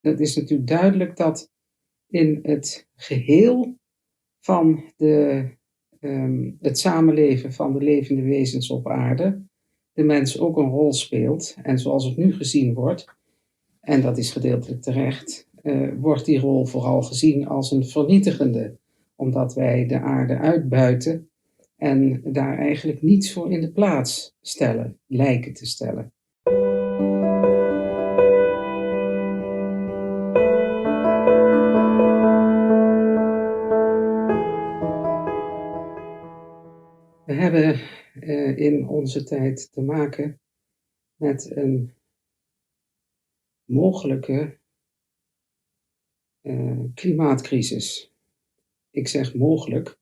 het is natuurlijk duidelijk dat in het geheel van het samenleven van de levende wezens op aarde de mens ook een rol speelt. En zoals het nu gezien wordt, en dat is gedeeltelijk terecht, wordt die rol vooral gezien als een vernietigende, omdat wij de aarde uitbuiten en daar eigenlijk niets voor in de plaats stellen, lijken te stellen. We hebben in onze tijd te maken met een mogelijke klimaatcrisis. Ik zeg mogelijk,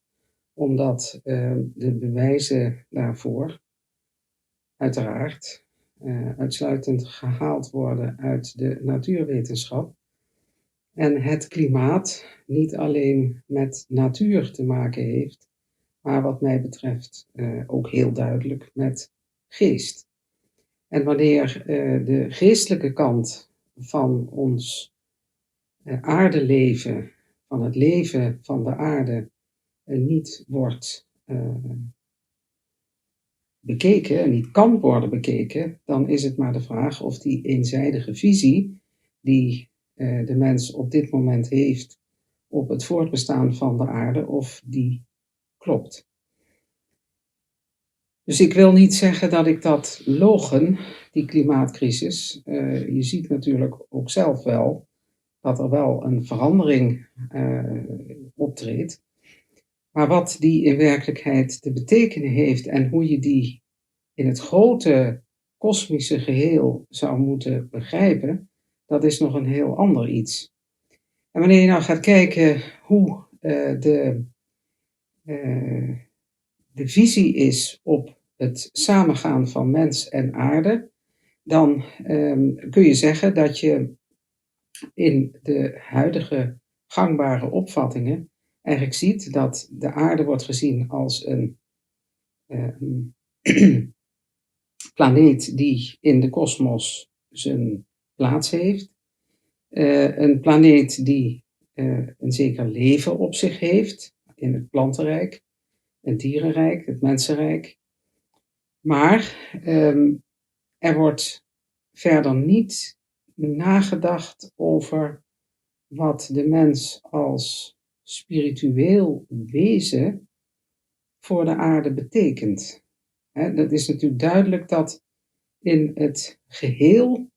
omdat de bewijzen daarvoor uiteraard uitsluitend gehaald worden uit de natuurwetenschap. En het klimaat niet alleen met natuur te maken heeft, maar wat mij betreft ook heel duidelijk met geest. En wanneer de geestelijke kant van ons aardeleven, van het leven van de aarde, niet wordt bekeken en niet kan worden bekeken, dan is het maar de vraag of die eenzijdige visie die de mens op dit moment heeft op het voortbestaan van de aarde, of die klopt. Dus ik wil niet zeggen dat ik dat loochen, die klimaatcrisis. Je ziet natuurlijk ook zelf wel dat er wel een verandering optreedt. Maar wat die in werkelijkheid te betekenen heeft en hoe je die in het grote kosmische geheel zou moeten begrijpen, dat is nog een heel ander iets. En wanneer je nou gaat kijken hoe de visie is op het samengaan van mens en aarde, dan kun je zeggen dat je in de huidige gangbare opvattingen eigenlijk ziet dat de aarde wordt gezien als een planeet die in de kosmos zijn plaats heeft. Een planeet die een zeker leven op zich heeft in het plantenrijk, het dierenrijk, het mensenrijk. Maar er wordt verder niet nagedacht over wat de mens als spiritueel wezen voor de aarde betekent. Dat is natuurlijk duidelijk dat in het geheel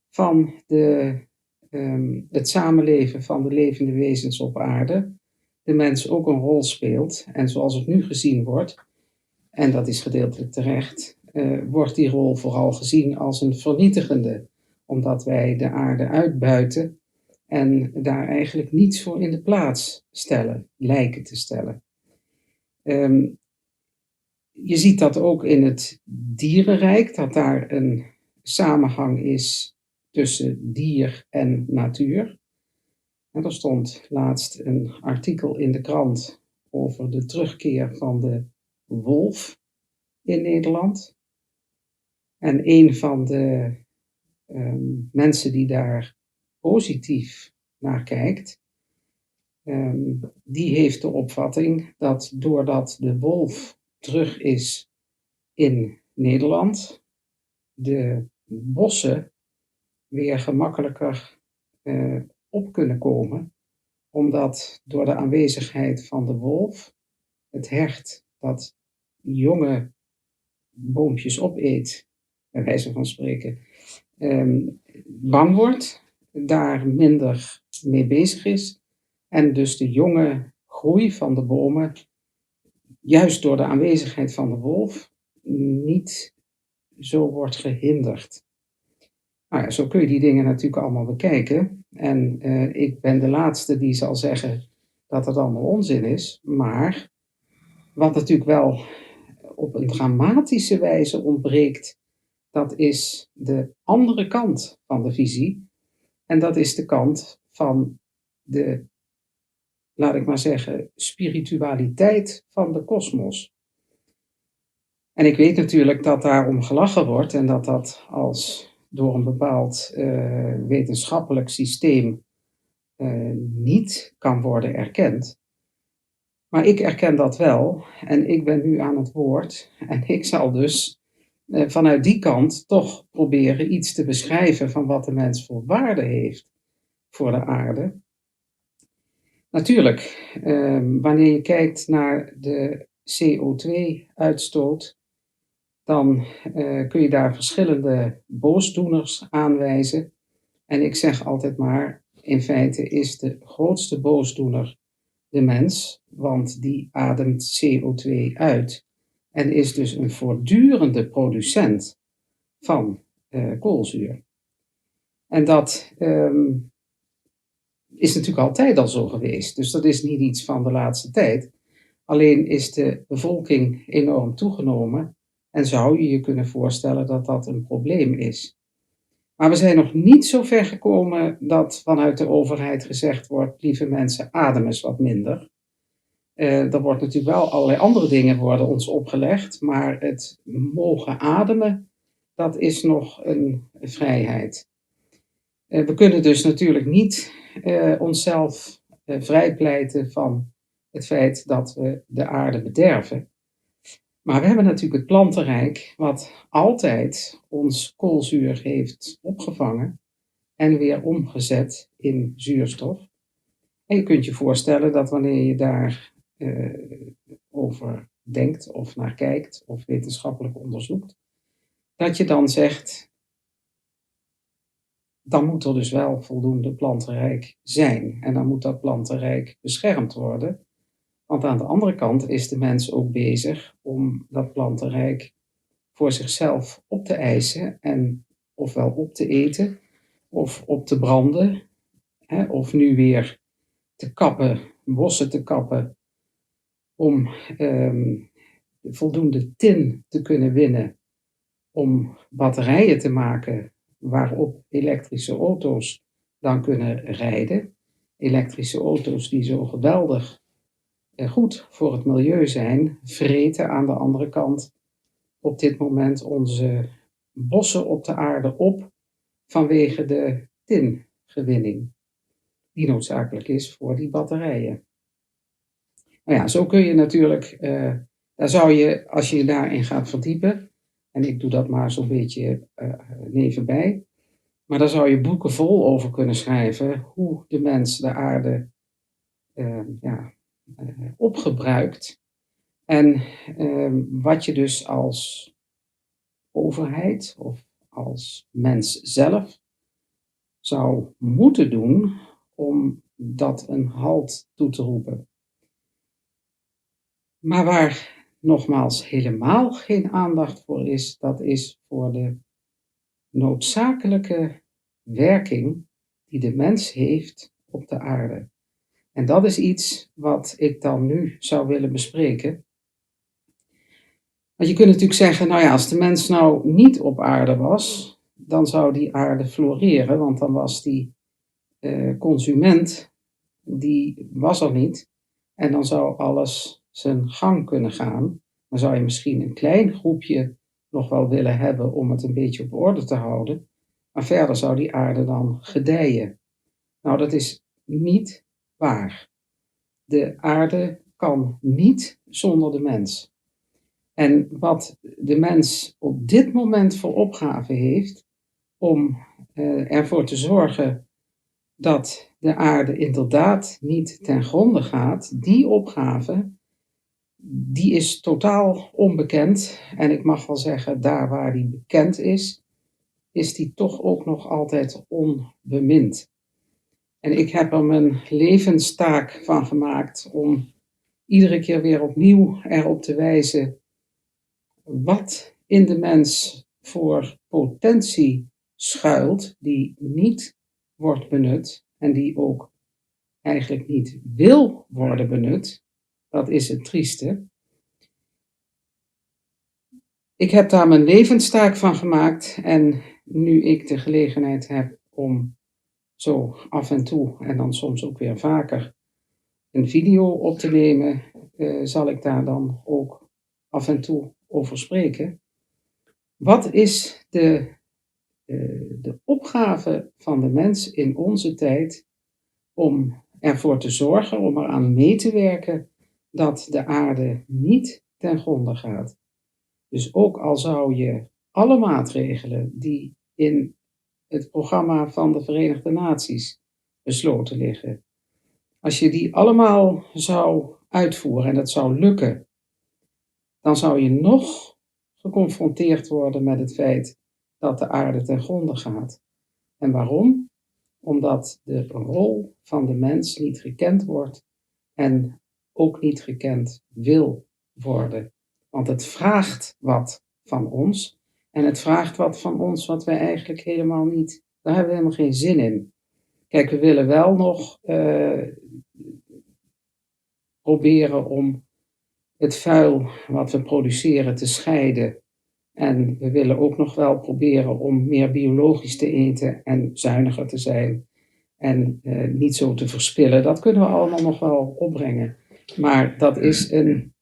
van het samenleven van de levende wezens op aarde de mens ook een rol speelt. En zoals het nu gezien wordt, en dat is gedeeltelijk terecht, wordt die rol vooral gezien als een vernietigende, omdat wij de aarde uitbuiten en daar eigenlijk niets voor in de plaats stellen, lijken te stellen. Je ziet dat ook in het dierenrijk, dat daar een samenhang is tussen dier en natuur. En er stond laatst een artikel in de krant over de terugkeer van de wolf in Nederland. En een van de mensen die daar positief naar kijkt, die heeft de opvatting dat doordat de wolf terug is in Nederland, de bossen weer gemakkelijker op kunnen komen, omdat door de aanwezigheid van de wolf het hert dat jonge boompjes opeet, bij wijze van spreken, bang wordt, daar minder mee bezig is en dus de jonge groei van de bomen, juist door de aanwezigheid van de wolf, niet zo wordt gehinderd. Nou ja, zo kun je die dingen natuurlijk allemaal bekijken. En ik ben de laatste die zal zeggen dat het allemaal onzin is. Maar wat natuurlijk wel op een dramatische wijze ontbreekt, dat is de andere kant van de visie. En dat is de kant van de, laat ik maar zeggen, spiritualiteit van de kosmos. En ik weet natuurlijk dat daarom gelachen wordt en dat dat als door een bepaald wetenschappelijk systeem niet kan worden erkend. Maar ik erken dat wel en ik ben nu aan het woord en ik zal dus vanuit die kant toch proberen iets te beschrijven van wat de mens voor waarde heeft voor de aarde. Natuurlijk, wanneer je kijkt naar de CO2-uitstoot, dan kun je daar verschillende boosdoeners aanwijzen. En ik zeg altijd maar, in feite is de grootste boosdoener de mens, want die ademt CO2 uit en is dus een voortdurende producent van koolzuur. En dat is natuurlijk altijd al zo geweest, dus dat is niet iets van de laatste tijd. Alleen is de bevolking enorm toegenomen en zou je je kunnen voorstellen dat dat een probleem is. Maar we zijn nog niet zo ver gekomen dat vanuit de overheid gezegd wordt, lieve mensen, adem eens wat minder. Er wordt natuurlijk wel allerlei andere dingen worden ons opgelegd, maar het mogen ademen, dat is nog een vrijheid. We kunnen dus natuurlijk niet onszelf vrijpleiten van het feit dat we de aarde bederven. Maar we hebben natuurlijk het plantenrijk, wat altijd ons koolzuur heeft opgevangen en weer omgezet in zuurstof. En je kunt je voorstellen dat wanneer je daar over denkt of naar kijkt of wetenschappelijk onderzoekt, dat je dan zegt, dan moet er dus wel voldoende plantenrijk zijn. En dan moet dat plantenrijk beschermd worden. Want aan de andere kant is de mens ook bezig om dat plantenrijk voor zichzelf op te eisen en ofwel op te eten of op te branden, of nu weer te kappen, bossen te kappen, om voldoende tin te kunnen winnen om batterijen te maken waarop elektrische auto's dan kunnen rijden. Elektrische auto's die zo geweldig goed voor het milieu zijn, vreten aan de andere kant op dit moment onze bossen op de aarde op vanwege de tingewining die noodzakelijk is voor die batterijen. Nou ja, zo kun je natuurlijk, daar zou je, als je daarin gaat verdiepen, en ik doe dat maar zo'n beetje nevenbij, maar daar zou je boeken vol over kunnen schrijven hoe de mens de aarde opgebruikt. En wat je dus als overheid of als mens zelf zou moeten doen om dat een halt toe te roepen. Maar waar nogmaals helemaal geen aandacht voor is, dat is voor de noodzakelijke werking die de mens heeft op de aarde. En dat is iets wat ik dan nu zou willen bespreken. Want je kunt natuurlijk zeggen, nou ja, als de mens nou niet op aarde was, dan zou die aarde floreren, want dan was die consument, die was er niet. En dan zou alles zijn gang kunnen gaan. Dan zou je misschien een klein groepje nog wel willen hebben om het een beetje op orde te houden. Maar verder zou die aarde dan gedijen. Nou, dat is niet waar. De aarde kan niet zonder de mens. En wat de mens op dit moment voor opgave heeft om ervoor te zorgen dat de aarde inderdaad niet ten gronde gaat, die opgave, die is totaal onbekend. En ik mag wel zeggen, daar waar die bekend is die toch ook nog altijd onbemind. En ik heb er mijn levenstaak van gemaakt om iedere keer weer opnieuw erop te wijzen wat in de mens voor potentie schuilt die niet wordt benut en die ook eigenlijk niet wil worden benut. Dat is het trieste. Ik heb daar mijn levenstaak van gemaakt en nu ik de gelegenheid heb om zo af en toe en dan soms ook weer vaker een video op te nemen, zal ik daar dan ook af en toe over spreken. Wat is de de opgave van de mens in onze tijd om ervoor te zorgen, om eraan mee te werken dat de aarde niet ten gronde gaat. Dus ook al zou je alle maatregelen die in het programma van de Verenigde Naties besloten liggen, als je die allemaal zou uitvoeren en dat zou lukken, dan zou je nog geconfronteerd worden met het feit dat de aarde ten gronde gaat. En waarom? Omdat de rol van de mens niet gekend wordt en ook niet gekend wil worden. Want het vraagt wat van ons en het vraagt wat van ons wat wij eigenlijk helemaal niet, daar hebben we helemaal geen zin in. Kijk, we willen wel nog proberen om het vuil wat we produceren te scheiden. En we willen ook nog wel proberen om meer biologisch te eten en zuiniger te zijn. En niet zo te verspillen. Dat kunnen we allemaal nog wel opbrengen. Maar dat is een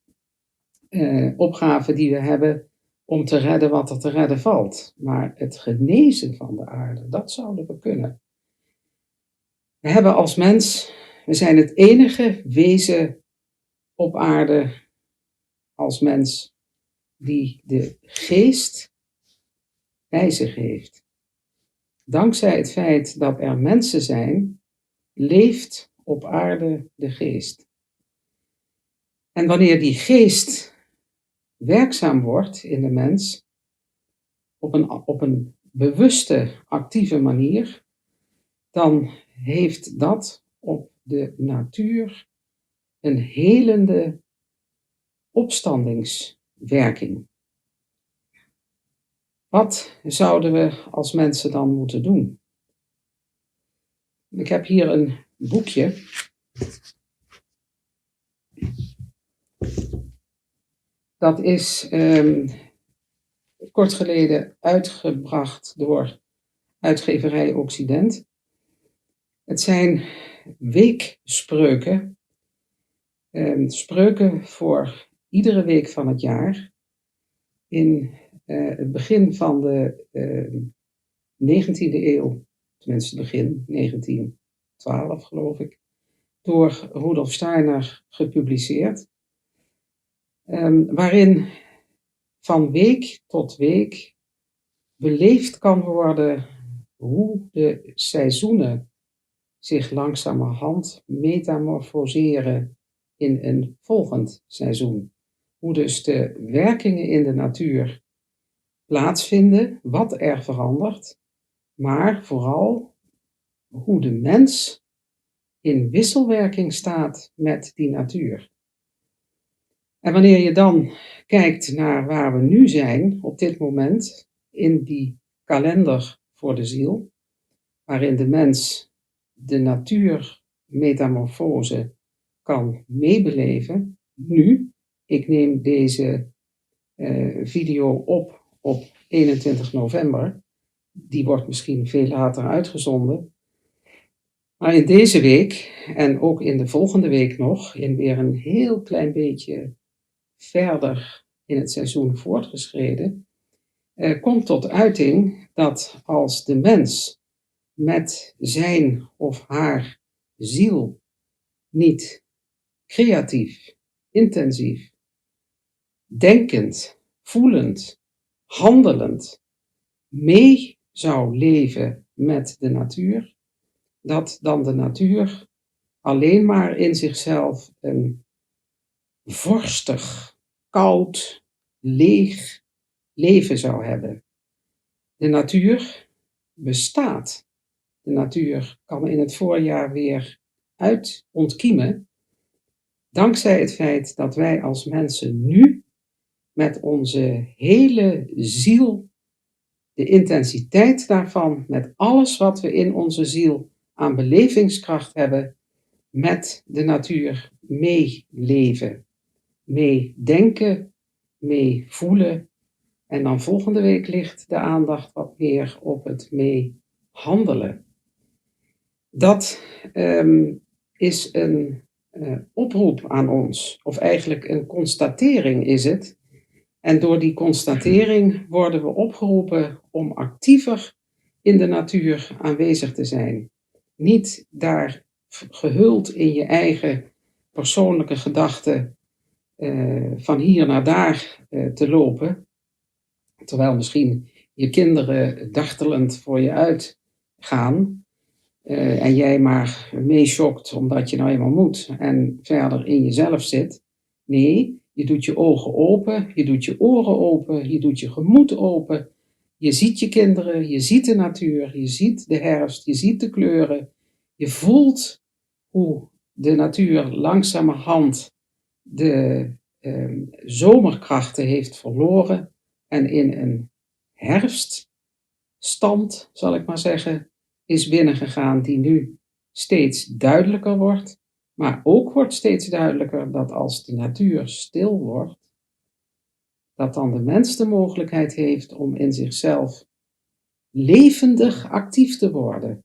opgave die we hebben om te redden wat er te redden valt. Maar het genezen van de aarde, dat zouden we kunnen. We hebben als mens, we zijn het enige wezen op aarde als mens die de geest bij zich heeft. Dankzij het feit dat er mensen zijn, leeft op aarde de geest. En wanneer die geest werkzaam wordt in de mens, op een bewuste, actieve manier, dan heeft dat op de natuur een helende opstandingswerking. Wat zouden we als mensen dan moeten doen? Ik heb hier een boekje. Dat is kort geleden uitgebracht door uitgeverij Occident. Het zijn weekspreuken. Spreuken voor iedere week van het jaar. In het begin van de 19e eeuw, tenminste begin 1912 geloof ik, door Rudolf Steiner gepubliceerd. Waarin van week tot week beleefd kan worden hoe de seizoenen zich langzamerhand metamorfoseren in een volgend seizoen. Hoe dus de werkingen in de natuur plaatsvinden, wat er verandert, maar vooral hoe de mens in wisselwerking staat met die natuur. En wanneer je dan kijkt naar waar we nu zijn op dit moment in die kalender voor de ziel, waarin de mens de natuurmetamorfose kan meebeleven, nu, ik neem deze video op 21 november, die wordt misschien veel later uitgezonden, maar in deze week en ook in de volgende week nog, in weer een heel klein beetje verder in het seizoen voortgeschreden, komt tot uiting dat als de mens met zijn of haar ziel niet creatief, intensief, denkend, voelend, handelend mee zou leven met de natuur, dat dan de natuur alleen maar in zichzelf een vorstig, koud, leeg leven zou hebben. De natuur bestaat. De natuur kan in het voorjaar weer ontkiemen, dankzij het feit dat wij als mensen nu met onze hele ziel, de intensiteit daarvan, met alles wat we in onze ziel aan belevingskracht hebben, met de natuur meeleven, mee denken, mee voelen. En dan volgende week ligt de aandacht wat meer op het mee handelen. Dat is een oproep aan ons, of eigenlijk een constatering is het. En door die constatering worden we opgeroepen om actiever in de natuur aanwezig te zijn. Niet daar gehuld in je eigen persoonlijke gedachten van hier naar daar te lopen. Terwijl misschien je kinderen dartelend voor je uitgaan. En jij maar meeschokt omdat je nou eenmaal moet en verder in jezelf zit. Nee, je doet je ogen open, je doet je oren open, je doet je gemoed open. Je ziet je kinderen, je ziet de natuur, je ziet de herfst, je ziet de kleuren. Je voelt hoe de natuur langzamerhand de zomerkrachten heeft verloren en in een herfststand, zal ik maar zeggen, is binnengegaan die nu steeds duidelijker wordt. Maar ook wordt steeds duidelijker dat als de natuur stil wordt, dat dan de mens de mogelijkheid heeft om in zichzelf levendig actief te worden.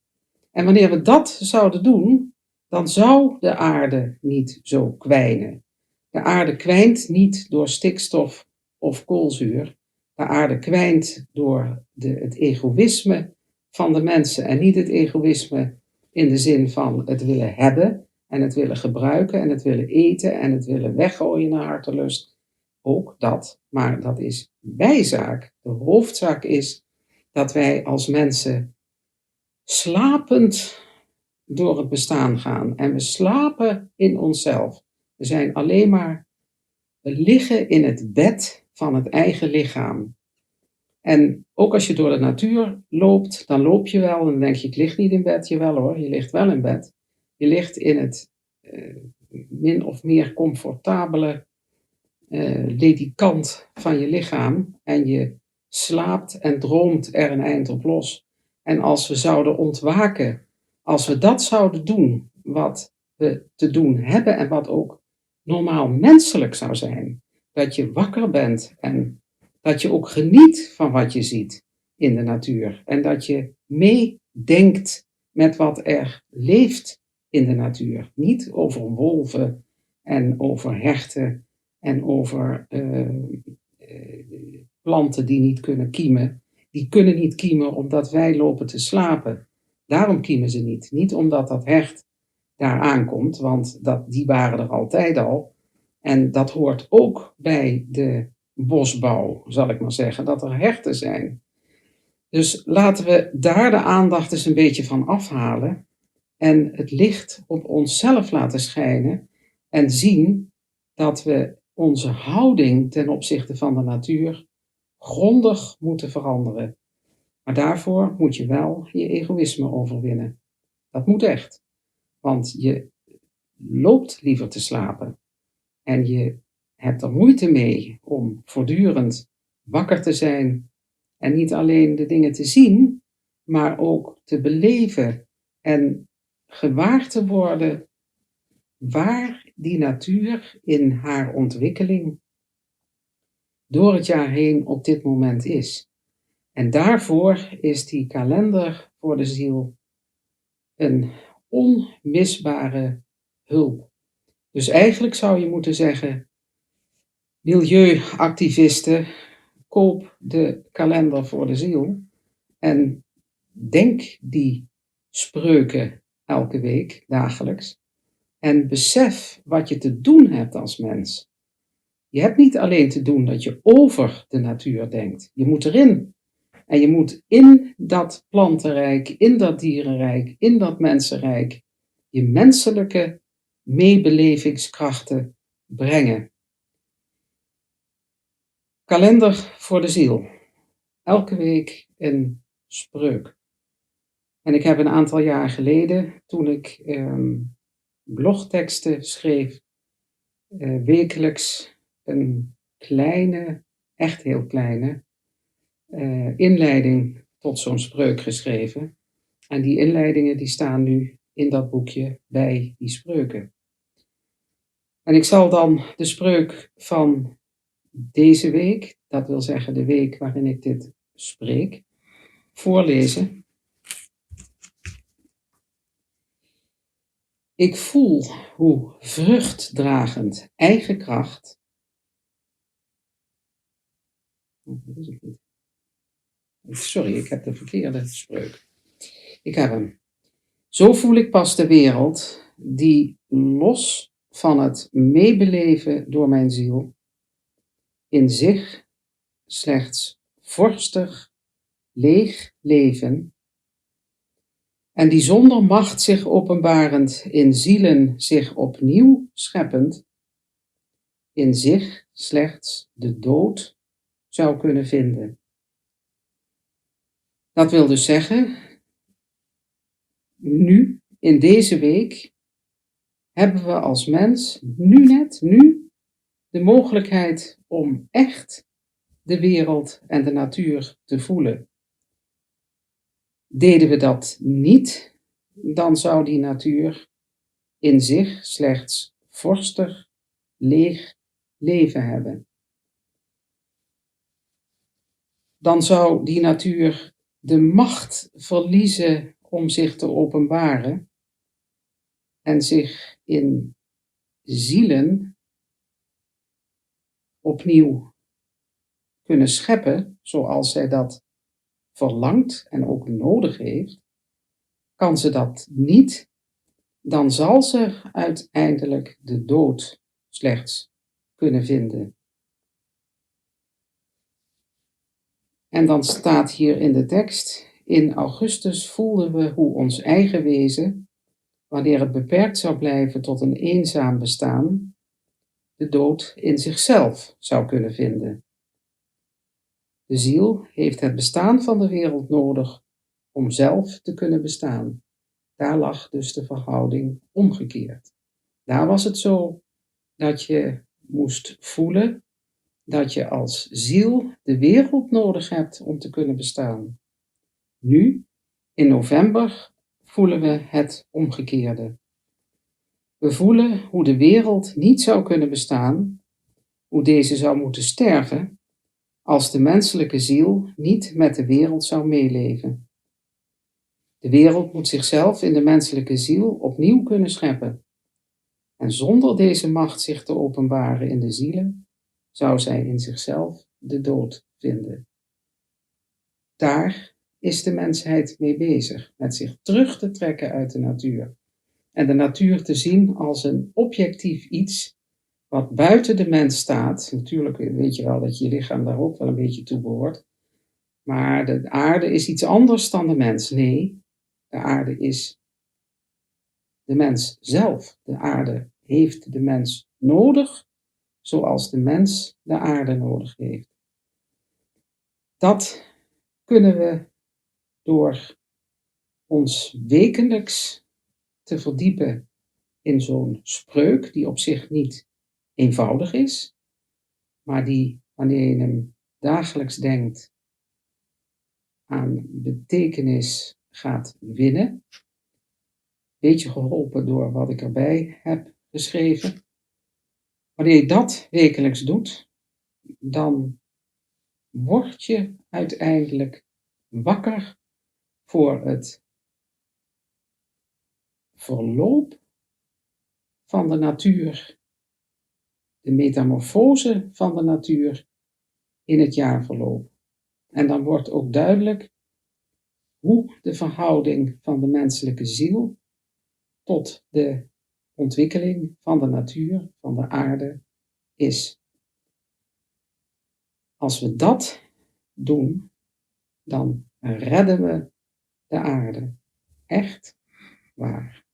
En wanneer we dat zouden doen, dan zou de aarde niet zo kwijnen. De aarde kwijnt niet door stikstof of koolzuur. De aarde kwijnt door het egoïsme van de mensen. En niet het egoïsme in de zin van het willen hebben en het willen gebruiken en het willen eten en het willen weggooien naar hartelust. Ook dat, maar dat is bijzaak. De hoofdzaak is dat wij als mensen slapend door het bestaan gaan. En we slapen in onszelf. We zijn alleen maar liggen in het bed van het eigen lichaam. En ook als je door de natuur loopt, dan loop je wel en dan denk je, ik lig niet in bed. Jawel hoor, je ligt wel in bed. Je ligt in het min of meer comfortabele ledikant van je lichaam en je slaapt en droomt er een eind op los. En als we zouden ontwaken, als we dat zouden doen wat we te doen hebben en wat ook normaal menselijk zou zijn, dat je wakker bent en dat je ook geniet van wat je ziet in de natuur en dat je meedenkt met wat er leeft in de natuur. Niet over wolven en over herten en over planten die niet kunnen kiemen. Die kunnen niet kiemen omdat wij lopen te slapen. Daarom kiemen ze niet. Niet omdat dat hert daar aankomt, want die waren er altijd al. En dat hoort ook bij de bosbouw, zal ik maar zeggen, dat er herten zijn. Dus laten we daar de aandacht eens een beetje van afhalen en het licht op onszelf laten schijnen en zien dat we onze houding ten opzichte van de natuur grondig moeten veranderen. Maar daarvoor moet je wel je egoïsme overwinnen. Dat moet echt. Want je loopt liever te slapen. En je hebt er moeite mee om voortdurend wakker te zijn. En niet alleen de dingen te zien, maar ook te beleven. En gewaar te worden waar die natuur in haar ontwikkeling door het jaar heen op dit moment is. En daarvoor is die kalender voor de ziel een onmisbare hulp. Dus eigenlijk zou je moeten zeggen, milieuactivisten, koop de kalender voor de ziel en denk die spreuken elke week, dagelijks. En besef wat je te doen hebt als mens. Je hebt niet alleen te doen dat je over de natuur denkt. Je moet erin. En je moet in dat plantenrijk, in dat dierenrijk, in dat mensenrijk, je menselijke meebelevingskrachten brengen. Kalender voor de ziel. Elke week een spreuk. En ik heb een aantal jaar geleden, toen ik blogteksten schreef, wekelijks een kleine, echt heel kleine, inleiding tot zo'n spreuk geschreven. En die inleidingen die staan nu in dat boekje bij die spreuken. En ik zal dan de spreuk van deze week, dat wil zeggen de week waarin ik dit spreek, voorlezen. Ik voel hoe vruchtdragend eigen kracht. Dat is het niet. Sorry, ik heb de verkeerde spreuk. Ik heb hem. Zo voel ik pas de wereld die los van het meebeleven door mijn ziel in zich slechts vorstig leeg leven en die zonder macht zich openbarend in zielen zich opnieuw scheppend in zich slechts de dood zou kunnen vinden. Dat wil dus zeggen, nu, in deze week, hebben we als mens nu de mogelijkheid om echt de wereld en de natuur te voelen. Deden we dat niet, dan zou die natuur in zich slechts vorstig leeg leven hebben. Dan zou die natuur de macht verliezen om zich te openbaren en zich in zielen opnieuw kunnen scheppen zoals zij dat verlangt en ook nodig heeft. Kan ze dat niet, dan zal ze uiteindelijk de dood slechts kunnen vinden. En dan staat hier in de tekst, in augustus voelden we hoe ons eigen wezen, wanneer het beperkt zou blijven tot een eenzaam bestaan, de dood in zichzelf zou kunnen vinden. De ziel heeft het bestaan van de wereld nodig om zelf te kunnen bestaan. Daar lag dus de verhouding omgekeerd. Daar was het zo dat je moest voelen dat je als ziel de wereld nodig hebt om te kunnen bestaan. Nu, in november, voelen we het omgekeerde. We voelen hoe de wereld niet zou kunnen bestaan, hoe deze zou moeten sterven, als de menselijke ziel niet met de wereld zou meeleven. De wereld moet zichzelf in de menselijke ziel opnieuw kunnen scheppen. En zonder deze macht zich te openbaren in de zielen, zou zij in zichzelf de dood vinden. Daar is de mensheid mee bezig, met zich terug te trekken uit de natuur. En de natuur te zien als een objectief iets wat buiten de mens staat. Natuurlijk weet je wel dat je lichaam daar ook wel een beetje toe behoort. Maar de aarde is iets anders dan de mens. Nee, de aarde is de mens zelf. De aarde heeft de mens nodig, zoals de mens de aarde nodig heeft. Dat kunnen we door ons wekelijks te verdiepen in zo'n spreuk, die op zich niet eenvoudig is, maar die, wanneer je hem dagelijks denkt, aan betekenis gaat winnen. Beetje geholpen door wat ik erbij heb geschreven. Wanneer je dat wekelijks doet, dan word je uiteindelijk wakker voor het verloop van de natuur, de metamorfose van de natuur in het jaarverloop. En dan wordt ook duidelijk hoe de verhouding van de menselijke ziel tot de ontwikkeling van de natuur, van de aarde, is. Als we dat doen, dan redden we de aarde. Echt waar.